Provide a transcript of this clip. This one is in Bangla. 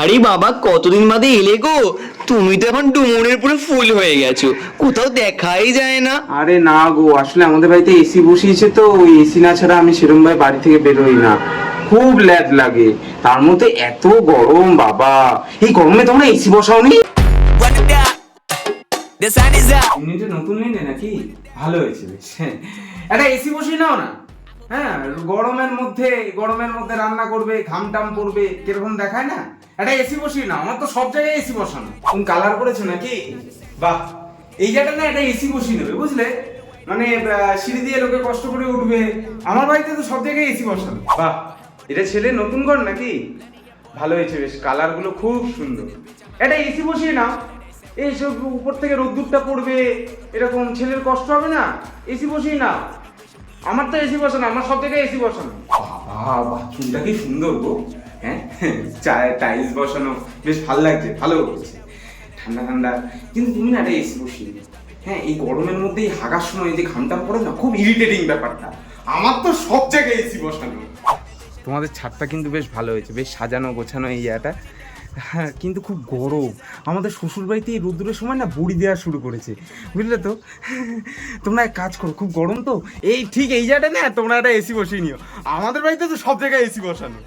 আরে বাবা, কতদিন বাদে এলে গো। তুমি তো এখন ডুমুরের পুরো ফুল হয়ে গেছো, কোথাও দেখাই যায় না। আরে না গো, আসলে আমাদের বাড়িতে এসি বসিয়েছে তো, ওই এসি না ছাড়া আমি সেরকম ভাবে বাড়ি থেকে বেরোই না। খুব ল্যাদ লাগে, তার মধ্যে এত গরম বাবা। এই গরমে তোমরা এসি বসাওনি? এমনিতে নতুন নিলে নাকি? ভালো হয়েছে বেশ। একটা এসি বসিয়ে নাও না। হ্যাঁ, গরমের মধ্যে রান্না করবে, ঘাম টাম পড়বে, কিরকম দেখায় না? একটা এসি বসিয়ে নাও। আমার তো সব জায়গায় এসি বসানো। তুমি কালার করেছো নাকি? বাহ, এই জায়গাটা না একটা এসি বসিয়ে নেবে, বুঝলে? মানে সিঁড়ি দিয়ে লোকে কষ্ট করে উঠবে। আমার বাড়িতে তো সব জায়গায় এসি বসানো। বাহ, এটা ছেলে নতুন ঘর নাকি? ভালো হয়েছে বেশ, কালার গুলো খুব সুন্দর। একটা এসি বসিয়ে নাও। এইসব উপর থেকে রোদ্দুরটা পড়বে, এরকম ছেলের কষ্ট হবে না। এসি বসিয়ে নাও। আমার তো এসি বসানো, আমার সব জায়গায় এসি বসানো। বাবা, বাথরুমটা কি সুন্দর গো। হ্যাঁ, টাইলস বসানো, বেশ ভালো লাগছে, ভালো হচ্ছে। ঠান্ডা ঠান্ডা। কিন্তু তুমি না একটা এসি বসিয়ে নাও। হ্যাঁ, এই গরমের মধ্যে এই হাগার সময় যে ঘামটা পড়ে না, খুব ইরিটেটিং ব্যাপারটা। আমার তো সব জায়গায় এসি বসানো। তোমাদের ছাদটা কিন্তু বেশ ভালো হয়েছে, বেশ সাজানো গোছানো এই জায়গাটা। হ্যাঁ, কিন্তু খুব গরম। আমাদের শ্বশুর বাড়িতে এই রোদ্দুরের সময় না বড়ি দেওয়া শুরু করেছে, বুঝলে তো? তোমরা এক কাজ করো, খুব গরম তো, এই ঠিক এই জায়গাটা না তোমরা একটা এসি বসিয়ে নিও। আমাদের বাড়িতে তো সব জায়গায় এসি বসানো।